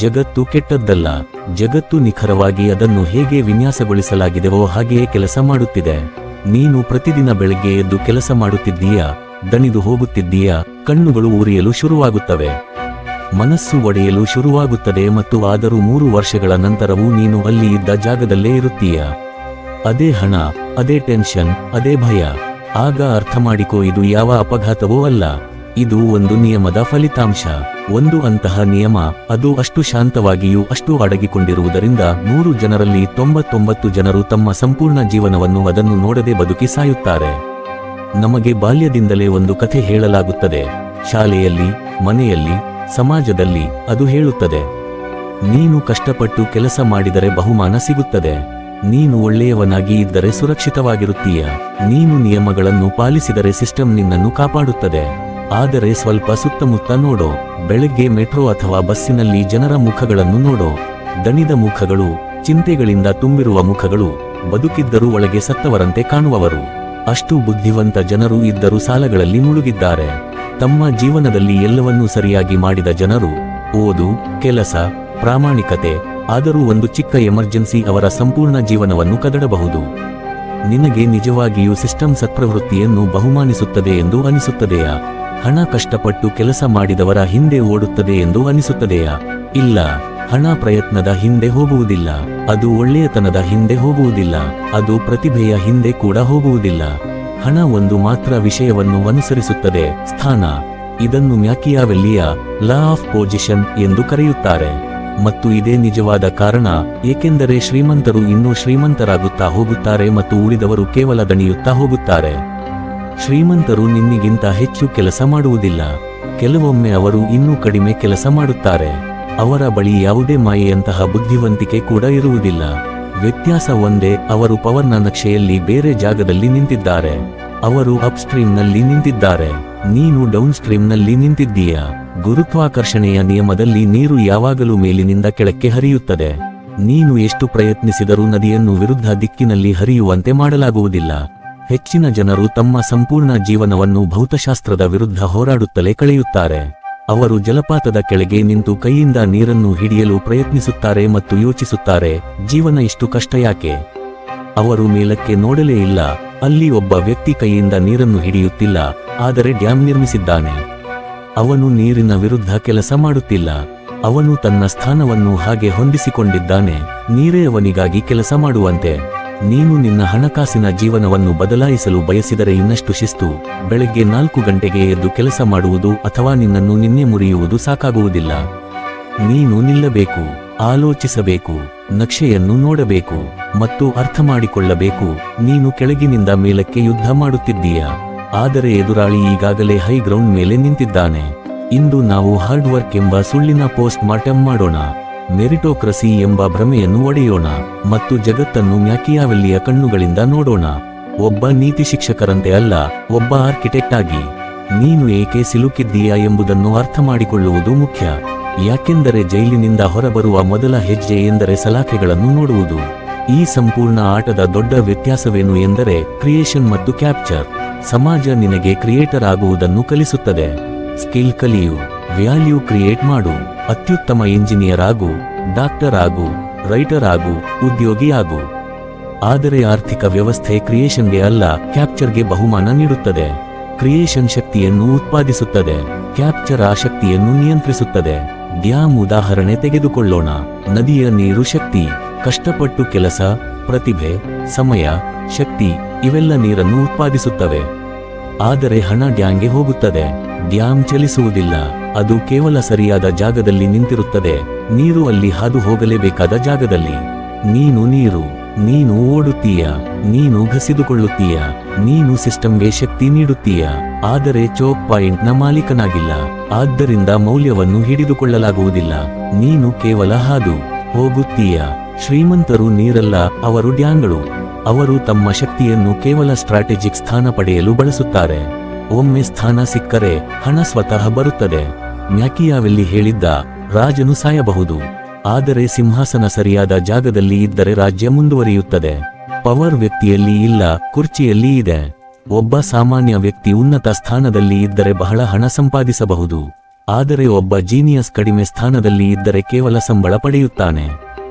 ಜಗತ್ತು ಕೆಟ್ಟದ್ದಲ್ಲ. ಜಗತ್ತು ನಿಖರವಾಗಿ ಅದನ್ನು ಹೇಗೆ ವಿನ್ಯಾಸಗೊಳಿಸಲಾಗಿದೆವೋ ಹಾಗೆಯೇ ಕೆಲಸ ಮಾಡುತ್ತಿದೆ. ನೀನು ಪ್ರತಿದಿನ ಬೆಳಗ್ಗೆ ಎದ್ದು ಕೆಲಸ ಮಾಡುತ್ತಿದ್ದೀಯಾ, ದಣಿದು ಹೋಗುತ್ತಿದ್ದೀಯಾ, ಕಣ್ಣುಗಳು ಉರಿಯಲು ಶುರುವಾಗುತ್ತವೆ, ಮನಸ್ಸು ಒಡೆಯಲು ಶುರುವಾಗುತ್ತದೆ, ಮತ್ತು ಆದರೂ 3 ವರ್ಷಗಳ ನಂತರವೂ ನೀನು ಅಲ್ಲಿ ಇದ್ದ ಜಾಗದಲ್ಲೇ ಇರುತ್ತೀಯ. ಅದೇ ಹಣ, ಅದೇ ಟೆನ್ಷನ್, ಅದೇ ಭಯ. ಆಗ ಅರ್ಥ ಮಾಡಿಕೋ, ಇದು ಯಾವ ಅಪಘಾತವೂ ಅಲ್ಲ, ಇದು ಒಂದು ನಿಯಮದ ಫಲಿತಾಂಶ. ಒಂದು ಅಂತಹ ನಿಯಮ, ಅದು ಅಷ್ಟು ಶಾಂತವಾಗಿಯೂ ಅಷ್ಟು ಅಡಗಿಕೊಂಡಿರುವುದರಿಂದ 100 ಜನರಲ್ಲಿ 99 ಜನರು ತಮ್ಮ ಸಂಪೂರ್ಣ ಜೀವನವನ್ನು ಅದನ್ನು ನೋಡದೆ ಬದುಕಿ ಸಾಯುತ್ತಾರೆ. ನಮಗೆ ಬಾಲ್ಯದಿಂದಲೇ ಒಂದು ಕಥೆ ಹೇಳಲಾಗುತ್ತದೆ. ಶಾಲೆಯಲ್ಲಿ, ಮನೆಯಲ್ಲಿ, ಸಮಾಜದಲ್ಲಿ ಅದು ಹೇಳುತ್ತದೆ, ನೀನು ಕಷ್ಟಪಟ್ಟು ಕೆಲಸ ಮಾಡಿದರೆ ಬಹುಮಾನ ಸಿಗುತ್ತದೆ, ನೀನು ಒಳ್ಳೆಯವನಾಗಿ ಇದ್ದರೆ ಸುರಕ್ಷಿತವಾಗಿರುತ್ತೀಯ, ನೀನು ನಿಯಮಗಳನ್ನು ಪಾಲಿಸಿದರೆ ಸಿಸ್ಟಮ್ ನಿನ್ನನ್ನು ಕಾಪಾಡುತ್ತದೆ. ಆದರೆ ಸ್ವಲ್ಪ ಸುತ್ತಮುತ್ತ ನೋಡೋ, ಬೆಳಗ್ಗೆ ಮೆಟ್ರೋ ಅಥವಾ ಬಸ್ಸಿನಲ್ಲಿ ಜನರ ಮುಖಗಳನ್ನು ನೋಡೋ, ದಣಿದ ಮುಖಗಳು, ಚಿಂತೆಗಳಿಂದ ತುಂಬಿರುವ ಮುಖಗಳು, ಬದುಕಿದ್ದರೂ ಒಳಗೆ ಸತ್ತವರಂತೆ ಕಾಣುವವರು. ಅಷ್ಟು ಬುದ್ಧಿವಂತ ಜನರು ಇದ್ದರೂ ಸಾಲಗಳಲ್ಲಿ ಮುಳುಗಿದ್ದಾರೆ. ತಮ್ಮ ಜೀವನದಲ್ಲಿ ಎಲ್ಲವನ್ನೂ ಸರಿಯಾಗಿ ಮಾಡಿದ ಜನರು, ಓದು, ಕೆಲಸ, ಪ್ರಾಮಾಣಿಕತೆ, ಆದರೂ ಒಂದು ಚಿಕ್ಕ ಎಮರ್ಜೆನ್ಸಿ ಅವರ ಸಂಪೂರ್ಣ ಜೀವನವನ್ನು ಕದಡಬಹುದು. ನಿನಗೆ ನಿಜವಾಗಿಯೂ ಸಿಸ್ಟಮ್ ಸತ್ಪ್ರವೃತ್ತಿಯನ್ನು ಬಹುಮಾನಿಸುತ್ತದೆ ಎಂದು ಅನಿಸುತ್ತದೆಯಾ? ಹಣ ಕಷ್ಟಪಟ್ಟು ಕೆಲಸ ಮಾಡಿದವರ ಹಿಂದೆ ಓಡುತ್ತದೆ ಎಂದು ಅನಿಸುತ್ತದೆಯಾ? ಇಲ್ಲ, ಹಣ ಪ್ರಯತ್ನದ ಹಿಂದೆ ಹೋಗುವುದಿಲ್ಲ, ಅದು ಒಳ್ಳೆಯತನದ ಹಿಂದೆ ಹೋಗುವುದಿಲ್ಲ, ಅದು ಪ್ರತಿಭೆಯ ಹಿಂದೆ ಕೂಡ ಹೋಗುವುದಿಲ್ಲ. ಹಣ ಒಂದು ಮಾತ್ರ ವಿಷಯವನ್ನು ಅನುಸರಿಸುತ್ತದೆ, ಸ್ಥಾನ. ಇದನ್ನು ಮ್ಯಾಕಿಯಾವೆಲ್ಲಿಯ ಲಾ ಆಫ್ ಪೊಸಿಷನ್ ಎಂದು ಕರೆಯುತ್ತಾರೆ. ಮತ್ತು ಇದೇ ನಿಜವಾದ ಕಾರಣ, ಏಕೆಂದರೆ ಶ್ರೀಮಂತರು ಇನ್ನೂ ಶ್ರೀಮಂತರಾಗುತ್ತಾ ಹೋಗುತ್ತಾರೆ ಮತ್ತು ಉಳಿದವರು ಕೇವಲ ದಣಿಯುತ್ತಾ ಹೋಗುತ್ತಾರೆ. ಶ್ರೀಮಂತರು ನಿನ್ನಿಗಿಂತ ಹೆಚ್ಚು ಕೆಲಸ ಮಾಡುವುದಿಲ್ಲ, ಕೆಲವೊಮ್ಮೆ ಅವರು ಇನ್ನೂ ಕಡಿಮೆ ಕೆಲಸ ಮಾಡುತ್ತಾರೆ. ಅವರ ಬಳಿ ಯಾವುದೇ ಮಾಯೆಯಂತಹ ಬುದ್ಧಿವಂತಿಕೆ ಕೂಡ ಇರುವುದಿಲ್ಲ. ವ್ಯತ್ಯಾಸ ಒಂದೇ, ಅವರು ಪವರ್ನ ನಕ್ಷೆಯಲ್ಲಿ ಬೇರೆ ಜಾಗದಲ್ಲಿ ನಿಂತಿದ್ದಾರೆ. ಅವರು ಅಪ್ ಸ್ಟ್ರೀಮ್ನಲ್ಲಿ ನಿಂತಿದ್ದಾರೆ, ನೀನು ಡೌನ್ ಸ್ಟ್ರೀಮ್ನಲ್ಲಿ ನಿಂತಿದ್ದೀಯಾ. ಗುರುತ್ವಾಕರ್ಷಣೆಯ ನಿಯಮದಲ್ಲಿ ನೀರು ಯಾವಾಗಲೂ ಮೇಲಿನಿಂದ ಕೆಳಕ್ಕೆ ಹರಿಯುತ್ತದೆ. ನೀನು ಎಷ್ಟು ಪ್ರಯತ್ನಿಸಿದರೂ ನದಿಯನ್ನು ವಿರುದ್ಧ ದಿಕ್ಕಿನಲ್ಲಿ ಹರಿಯುವಂತೆ ಮಾಡಲಾಗುವುದಿಲ್ಲ. ಹೆಚ್ಚಿನ ಜನರು ತಮ್ಮ ಸಂಪೂರ್ಣ ಜೀವನವನ್ನು ಭೌತಶಾಸ್ತ್ರದ ವಿರುದ್ಧ ಹೋರಾಡುತ್ತಲೇ ಕಳೆಯುತ್ತಾರೆ. ಅವರು ಜಲಪಾತದ ಕೆಳಗೆ ನಿಂತು ಕೈಯಿಂದ ನೀರನ್ನು ಹಿಡಿಯಲು ಪ್ರಯತ್ನಿಸುತ್ತಾರೆ ಮತ್ತು ಯೋಚಿಸುತ್ತಾರೆ, ಜೀವನ ಇಷ್ಟು ಕಷ್ಟ ಯಾಕೆ? ಅವರು ಮೇಲಕ್ಕೆ ನೋಡಲೇ ಇಲ್ಲ, ಅಲ್ಲಿ ಒಬ್ಬ ವ್ಯಕ್ತಿ ಕೈಯಿಂದ ನೀರನ್ನು ಹಿಡಿಯುತ್ತಿಲ್ಲ, ಆದರೆ ಡ್ಯಾಮ್ ನಿರ್ಮಿಸಿದ್ದಾನೆ. ಅವನು ನೀರಿನ ವಿರುದ್ಧ ಕೆಲಸ ಮಾಡುತ್ತಿಲ್ಲ, ಅವನು ತನ್ನ ಸ್ಥಾನವನ್ನು ಹಾಗೆ ಹೊಂದಿಸಿಕೊಂಡಿದ್ದಾನೆ, ನೀರೇ ಅವನಿಗಾಗಿ ಕೆಲಸ ಮಾಡುವಂತೆ. ನೀನು ನಿನ್ನ ಹಣಕಾಸಿನ ಜೀವನವನ್ನು ಬದಲಾಯಿಸಲು ಬಯಸಿದರೆ ಇನ್ನಷ್ಟು ಶಿಸ್ತು, ಬೆಳಗ್ಗೆ 4 ಗಂಟೆಗೆ ಎದ್ದು ಕೆಲಸ ಮಾಡುವುದು ಅಥವಾ ನಿನ್ನನ್ನು ನಿನ್ನೆ ಮುರಿಯುವುದು ಸಾಕಾಗುವುದಿಲ್ಲ. ನೀನು ನಿಲ್ಲಬೇಕು, ಆಲೋಚಿಸಬೇಕು, ನಕ್ಷೆಯನ್ನು ನೋಡಬೇಕು ಮತ್ತು ಅರ್ಥ ಮಾಡಿಕೊಳ್ಳಬೇಕು. ನೀನು ಕೆಳಗಿನಿಂದ ಮೇಲಕ್ಕೆ ಯುದ್ಧ ಮಾಡುತ್ತಿದ್ದೀಯ, ಆದರೆ ಎದುರಾಳಿ ಈಗಾಗಲೇ ಹೈಗ್ರೌಂಡ್ ಮೇಲೆ ನಿಂತಿದ್ದಾನೆ. ಇಂದು ನಾವು ಹಾರ್ಡ್ ವರ್ಕ್ ಎಂಬ ಸುಳ್ಳಿನ ಪೋಸ್ಟ್ ಮಾರ್ಟಮ್ ಮಾಡೋಣ, ಮೆರಿಟೋಕ್ರಸಿ ಎಂಬ ಭ್ರಮೆಯನ್ನು ಒಡೆಯೋಣ ಮತ್ತು ಜಗತ್ತನ್ನು ಮ್ಯಾಕಿಯಾವೆಲ್ಲಿಯ ಕಣ್ಣುಗಳಿಂದ ನೋಡೋಣ. ಒಬ್ಬ ನೀತಿ ಶಿಕ್ಷಕರಂತೆ ಅಲ್ಲ, ಒಬ್ಬ ಆರ್ಕಿಟೆಕ್ಟ್ ಆಗಿ. ನೀನು ಏಕೆ ಸಿಲುಕಿದ್ದೀಯಾ ಎಂಬುದನ್ನು ಅರ್ಥ ಮಾಡಿಕೊಳ್ಳುವುದು ಮುಖ್ಯ. ಯಾಕೆಂದರೆ ಜೈಲಿನಿಂದ ಹೊರಬರುವ ಮೊದಲ ಹೆಜ್ಜೆ ಎಂದರೆ ಸಲಾಖೆಗಳನ್ನು ನೋಡುವುದು. ಈ ಸಂಪೂರ್ಣ ಆಟದ ದೊಡ್ಡ ವ್ಯತ್ಯಾಸವೇನು ಎಂದರೆ ಕ್ರಿಯೇಷನ್ ಮತ್ತು ಕ್ಯಾಪ್ಚರ್. ಸಮಾಜ ನಿನಗೆ ಕ್ರಿಯೇಟರ್ ಆಗುವುದನ್ನು ಕಲಿಸುತ್ತದೆ. ಸ್ಕಿಲ್ ಕಲಿಯು, ವ್ಯಾಲ್ಯೂ ಕ್ರಿಯೇಟ್ ಮಾಡು, ಅತ್ಯುತ್ತಮ ಇಂಜಿನಿಯರ್ ಆಗು, ಡಾಕ್ಟರ್ ಆಗು, ರೈಟರ್ ಆಗು, ಉದ್ಯೋಗಿ ಆಗು. ಆದರೆ ಆರ್ಥಿಕ ವ್ಯವಸ್ಥೆ ಕ್ರಿಯೇಷನ್ಗೆ ಅಲ್ಲ, ಕ್ಯಾಪ್ಚರ್ಗೆ ಬಹುಮಾನ ನೀಡುತ್ತದೆ. ಕ್ರಿಯೇಷನ್ ಶಕ್ತಿಯನ್ನು ಉತ್ಪಾದಿಸುತ್ತದೆ, ಕ್ಯಾಪ್ಚರ್ ಆ ಶಕ್ತಿಯನ್ನು ನಿಯಂತ್ರಿಸುತ್ತದೆ. ಡ್ಯಾಮ್ ಉದಾಹರಣೆ ತೆಗೆದುಕೊಳ್ಳೋಣ. ನದಿಯ ನೀರು ಶಕ್ತಿ, ಕಷ್ಟಪಟ್ಟು ಕೆಲಸ, ಪ್ರತಿಭೆ, ಸಮಯ, ಶಕ್ತಿ ಇವೆಲ್ಲ ನೀರನ್ನು ಉತ್ಪಾದಿಸುತ್ತವೆ. ಆದರೆ ಹಣ ಡ್ಯಾಂಗೆ ಹೋಗುತ್ತದೆ. ಡ್ಯಾಮ್ ಚಲಿಸುವುದಿಲ್ಲ, ಅದು ಕೇವಲ ಸರಿಯಾದ ಜಾಗದಲ್ಲಿ ನಿಂತಿರುತ್ತದೆ. ನೀರು ಅಲ್ಲಿ ಹಾದು ಹೋಗಲೇಬೇಕಾದ ಜಾಗದಲ್ಲಿ. ನೀನು ನೀರು, ನೀನು ಓಡುತ್ತೀಯ, ನೀನು ಘಸಿದುಕೊಳ್ಳುತ್ತೀಯ, ನೀನು ಸಿಸ್ಟಮ್ಗೆ ಶಕ್ತಿ ನೀಡುತ್ತೀಯ, ಆದರೆ ಚೋಕ್ ಪಾಯಿಂಟ್ನ ಮಾಲೀಕನಾಗಿಲ್ಲ. ಆದ್ದರಿಂದ ಮೌಲ್ಯವನ್ನು ಹಿಡಿದುಕೊಳ್ಳಲಾಗುವುದಿಲ್ಲ. ನೀನು ಕೇವಲ ಹಾದು ಹೋಗುತ್ತೀಯ. ಶ್ರೀಮಂತರು ನೀರಲ್ಲ, ಅವರು ಡ್ಯಾಂಗಳು. ಅವರು ತಮ್ಮ ಶಕ್ತಿಯನ್ನು ಕೇವಲ ಸ್ಟ್ರಾಟಜಿಕ್ ಸ್ಥಾನ ಪಡೆಯಲು ಬಳಸುತ್ತಾರೆ. ಒಮ್ಮೆ ಸ್ಥಾನ ಸಿಕ್ಕರೆ ಹಣ ಸ್ವತಃ ಬರುತ್ತದೆ. ಮ್ಯಾಕಿಯಾವೆಲ್ಲಿ ಹೇಳಿದ್ದ, ರಾಜನು ಸಾಯಬಹುದು, ಆದರೆ ಸಿಂಹಾಸನ ಸರಿಯಾದ ಜಾಗದಲ್ಲಿ ಇದ್ದರೆ ರಾಜ್ಯ ಮುಂದುವರಿಯುತ್ತದೆ. ಪವರ್ ವ್ಯಕ್ತಿಯಲ್ಲಿ ಇಲ್ಲ, ಕುರ್ಚಿಯಲ್ಲಿ ಇದೆ. ಒಬ್ಬ ಸಾಮಾನ್ಯ ವ್ಯಕ್ತಿ ಉನ್ನತ ಸ್ಥಾನದಲ್ಲಿ ಇದ್ದರೆ ಬಹಳ ಹಣ ಸಂಪಾದಿಸಬಹುದು, ಆದರೆ ಒಬ್ಬ ಜೀನಿಯಸ್ ಕಡಿಮೆ ಸ್ಥಾನದಲ್ಲಿ ಇದ್ದರೆ ಕೇವಲ ಸಂಬಳ ಪಡೆಯುತ್ತಾನೆ.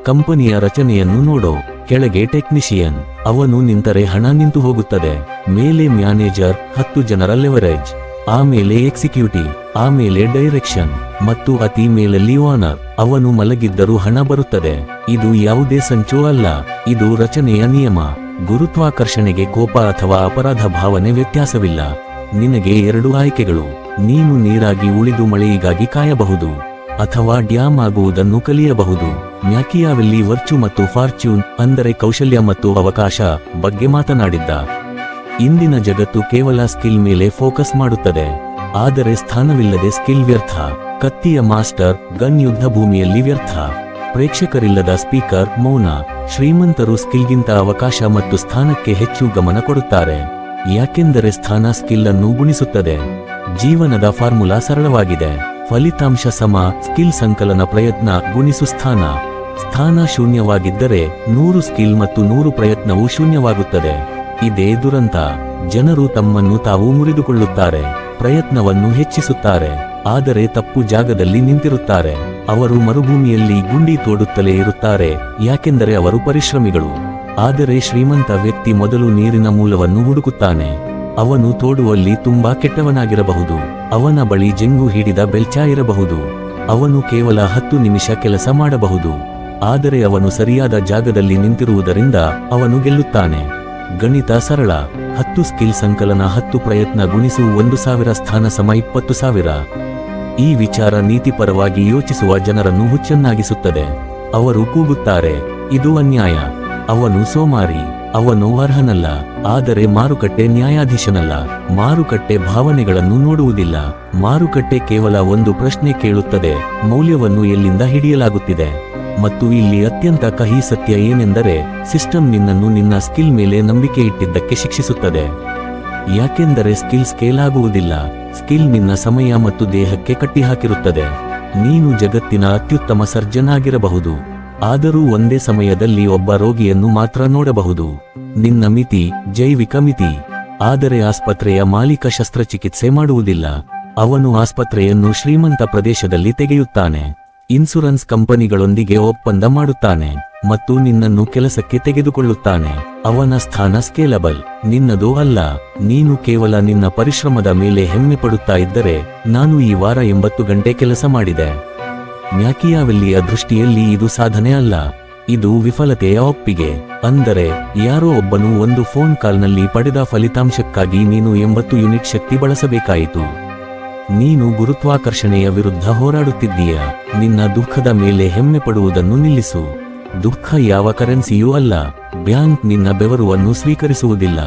ಕಂಪನಿಯ ರಚನೆಯನ್ನು ನೋಡೋ. ಕೆಳಗೆ ಟೆಕ್ನಿಷಿಯನ್, ಅವನು ನಿಂತರೆ ಹಣ ನಿಂತು ಹೋಗುತ್ತದೆ. ಮೇಲೆ ಮ್ಯಾನೇಜರ್, 10 ಜನರ ಲೆವರೇಜ್. ಆಮೇಲೆ ಎಕ್ಸಿಕ್ಯೂಟಿವ್, ಆಮೇಲೆ ಡೈರೆಕ್ಷನ್, ಮತ್ತು ಅತಿ ಮೇಲಲ್ಲಿ ಓನರ್. ಅವನು ಮಲಗಿದ್ದರೂ ಹಣ ಬರುತ್ತದೆ. ಇದು ಯಾವುದೇ ಸಂಚು ಅಲ್ಲ, ಇದು ರಚನೆಯ ನಿಯಮ. ಗುರುತ್ವಾಕರ್ಷಣೆಗೆ ಕೋಪ ಅಥವಾ ಅಪರಾಧ ಭಾವನೆ ವ್ಯತ್ಯಾಸವಿಲ್ಲ. ನಿನಗೆ 2 ಆಯ್ಕೆಗಳು. ನೀನು ನೀರಾಗಿ ಉಳಿದು ಮಳೆಯಿಗಾಗಿ ಕಾಯಬಹುದು, ಅಥವಾ ಡ್ಯಾಮ್ ಆಗುವುದನ್ನು ಕಲಿಯಬಹುದು. ಮ್ಯಾಕಿಯಾವೆಲ್ಲಿ ವರ್ಚು ಮತ್ತು ಫಾರ್ಚ್ಯೂನ್, ಅಂದರೆ ಕೌಶಲ್ಯ ಮತ್ತು ಅವಕಾಶ, ಬಗ್ಗೆ ಮಾತನಾಡಿದ್ದ. ಇಂದಿನ ಜಗತ್ತು ಕೇವಲ ಸ್ಕಿಲ್ ಮೇಲೆ ಫೋಕಸ್ ಮಾಡುತ್ತದೆ, ಆದರೆ ಸ್ಥಾನವಿಲ್ಲದೆ ಸ್ಕಿಲ್ ವ್ಯರ್ಥ. ಕತ್ತಿಯ ಮಾಸ್ಟರ್, ಗನ್ ಯುದ್ಧ ಭೂಮಿಯಲ್ಲಿ ವ್ಯರ್ಥ. ಪ್ರೇಕ್ಷಕರಿಲ್ಲದ ಸ್ಪೀಕರ್, ಮೌನ. ಶ್ರೀಮಂತರು ಸ್ಕಿಲ್ಗಿಂತ ಅವಕಾಶ ಮತ್ತು ಸ್ಥಾನಕ್ಕೆ ಹೆಚ್ಚು ಗಮನ ಕೊಡುತ್ತಾರೆ, ಯಾಕೆಂದರೆ ಸ್ಥಾನ ಸ್ಕಿಲ್ ಅನ್ನು ಗುಣಿಸುತ್ತದೆ. ಜೀವನದ ಫಾರ್ಮುಲಾ ಸರಳವಾಗಿದೆ. ಫಲಿತಾಂಶ ಸಮ ಸ್ಕಿಲ್ ಸಂಕಲನ ಪ್ರಯತ್ನ ಗುಣಿಸು ಸ್ಥಾನ. ಸ್ಥಾನ ಶೂನ್ಯವಾಗಿದ್ದರೆ 100 ಸ್ಕಿಲ್ ಮತ್ತು 100 ಪ್ರಯತ್ನವೂ ಶೂನ್ಯವಾಗುತ್ತದೆ. ಇದೇ ದುರಂತ. ಜನರು ತಮ್ಮನ್ನು ತಾವು ಮುರಿದುಕೊಳ್ಳುತ್ತಾರೆ, ಪ್ರಯತ್ನವನ್ನು ಹೆಚ್ಚಿಸುತ್ತಾರೆ, ಆದರೆ ತಪ್ಪು ಜಾಗದಲ್ಲಿ ನಿಂತಿರುತ್ತಾರೆ. ಅವರು ಮರುಭೂಮಿಯಲ್ಲಿ ಗುಂಡಿ ತೋಡುತ್ತಲೇ ಇರುತ್ತಾರೆ, ಯಾಕೆಂದರೆ ಅವರು ಪರಿಶ್ರಮಿಗಳು. ಆದರೆ ಶ್ರೀಮಂತ ವ್ಯಕ್ತಿ ಮೊದಲು ನೀರಿನ ಮೂಲವನ್ನು ಹುಡುಕುತ್ತಾನೆ. ಅವನು ತೋಡುವಲ್ಲಿ ತುಂಬಾ ಕೆಟ್ಟವನಾಗಿರಬಹುದು, ಅವನ ಬಳಿ ಜಂಗು ಹಿಡಿದ ಬೆಲ್ಚಾ ಇರಬಹುದು, ಅವನು ಕೇವಲ 10 ನಿಮಿಷ ಕೆಲಸ ಮಾಡಬಹುದು, ಆದರೆ ಅವನು ಸರಿಯಾದ ಜಾಗದಲ್ಲಿ ನಿಂತಿರುವುದರಿಂದ ಅವನು ಗೆಲ್ಲುತ್ತಾನೆ. ಗಣಿತ ಸರಳ. 10 ಸ್ಕಿಲ್ ಸಂಕಲನ 10 ಪ್ರಯತ್ನ ಗುಣಿಸು 1000 ಸ್ಥಾನ ಸಮ 20,000. ಈ ವಿಚಾರ ನೀತಿಪರವಾಗಿ ಯೋಚಿಸುವ ಜನರನ್ನು ಹುಚ್ಚನ್ನಾಗಿಸುತ್ತದೆ. ಅವರು ಕೂಗುತ್ತಾರೆ, ಇದು ಅನ್ಯಾಯ, ಅವನು ಸೋಮಾರಿ, ಅವನು ಅರ್ಹನಲ್ಲ. ಆದರೆ ಮಾರುಕಟ್ಟೆ ನ್ಯಾಯಾಧೀಶನಲ್ಲ. ಮಾರುಕಟ್ಟೆ ಭಾವನೆಗಳನ್ನು ನೋಡುವುದಿಲ್ಲ. ಮಾರುಕಟ್ಟೆ ಕೇವಲ ಒಂದು ಪ್ರಶ್ನೆ ಕೇಳುತ್ತದೆ, ಮೌಲ್ಯವನ್ನು ಎಲ್ಲಿಂದ ಹಿಡಿಯಲಾಗುತ್ತಿದೆ. ಮತ್ತು ಇಲ್ಲಿ ಅತ್ಯಂತ ಕಹಿ ಸತ್ಯ ಏನೆಂದರೆ, ಸಿಸ್ಟಮ್ ನಿನ್ನನ್ನು ನಿನ್ನ ಸ್ಕಿಲ್ ಮೇಲೆ ನಂಬಿಕೆ ಇಟ್ಟಿದ್ದಕ್ಕೆ ಶಿಕ್ಷಿಸುತ್ತದೆ. ಯಾಕೆಂದರೆ ಸ್ಕಿಲ್ ಸ್ಕೇಲ್ ಆಗುವುದಿಲ್ಲ. ಸ್ಕಿಲ್ ನಿನ್ನ ಸಮಯ ಮತ್ತು ದೇಹಕ್ಕೆ ಕಟ್ಟಿಹಾಕಿರುತ್ತದೆ. ನೀನು ಜಗತ್ತಿನ ಅತ್ಯುತ್ತಮ ಸರ್ಜನ್ ಆಗಿರಬಹುದು, ಆದರೂ ಒಂದೇ ಸಮಯದಲ್ಲಿ ಒಬ್ಬ ರೋಗಿಯನ್ನು ಮಾತ್ರ ನೋಡಬಹುದು. ನಿನ್ನ ಮಿತಿ ಜೈವಿಕ ಮಿತಿ. ಆದರೆ ಆಸ್ಪತ್ರೆಯ ಮಾಲೀಕ ಶಸ್ತ್ರಚಿಕಿತ್ಸೆ ಮಾಡುವುದಿಲ್ಲ. ಅವನು ಆಸ್ಪತ್ರೆಯನ್ನು ಶ್ರೀಮಂತ ಪ್ರದೇಶದಲ್ಲಿ ತೆಗೆಯುತ್ತಾನೆ, ಇನ್ಸುರೆನ್ಸ್ ಕಂಪನಿಗಳೊಂದಿಗೆ ಒಪ್ಪಂದ ಮಾಡುತ್ತಾನೆ, ಮತ್ತು ನಿನ್ನನ್ನು ಕೆಲಸಕ್ಕೆ ತೆಗೆದುಕೊಳ್ಳುತ್ತಾನೆ. ಅವನ ಸ್ಥಾನ ಸ್ಕೇಲಬಲ್, ನಿನ್ನದು ಅಲ್ಲ. ನೀನು ಕೇವಲ ನಿನ್ನ ಪರಿಶ್ರಮದ ಮೇಲೆ ಹೆಮ್ಮೆ ಪಡುತ್ತಾ ಇದ್ದರೆ, ನಾನು ಈ ವಾರ 80 ಗಂಟೆ ಕೆಲಸ ಮಾಡಿದೆ. ಮ್ಯಾಕಿಯಾವೆಲ್ಲಿಯ ದೃಷ್ಟಿಯಲ್ಲಿ ಇದು ಸಾಧನೆ ಅಲ್ಲ, ಇದು ವಿಫಲತೆಯ ಒಪ್ಪಿಗೆ. ಅಂದರೆ ಯಾರೋ ಒಬ್ಬನು ಒಂದು ಫೋನ್ ಕಾಲ್ನಲ್ಲಿ ಪಡೆದ ಫಲಿತಾಂಶಕ್ಕಾಗಿ ನೀನು 80 ಯೂನಿಟ್ ಶಕ್ತಿ ಬಳಸಬೇಕಾಯಿತು. ನೀನು ಗುರುತ್ವಾಕರ್ಷಣೆಯ ವಿರುದ್ಧ ಹೋರಾಡುತ್ತಿದ್ದೀಯ. ನಿನ್ನ ದುಃಖದ ಮೇಲೆ ಹೆಮ್ಮೆ ಪಡುವುದನ್ನು ನಿಲ್ಲಿಸು. ದುಃಖ ಯಾವ ಕರೆನ್ಸಿಯೂ ಅಲ್ಲ. ಬ್ಯಾಂಕ್ ನಿನ್ನ ಬೆವರುವನ್ನು ಸ್ವೀಕರಿಸುವುದಿಲ್ಲ.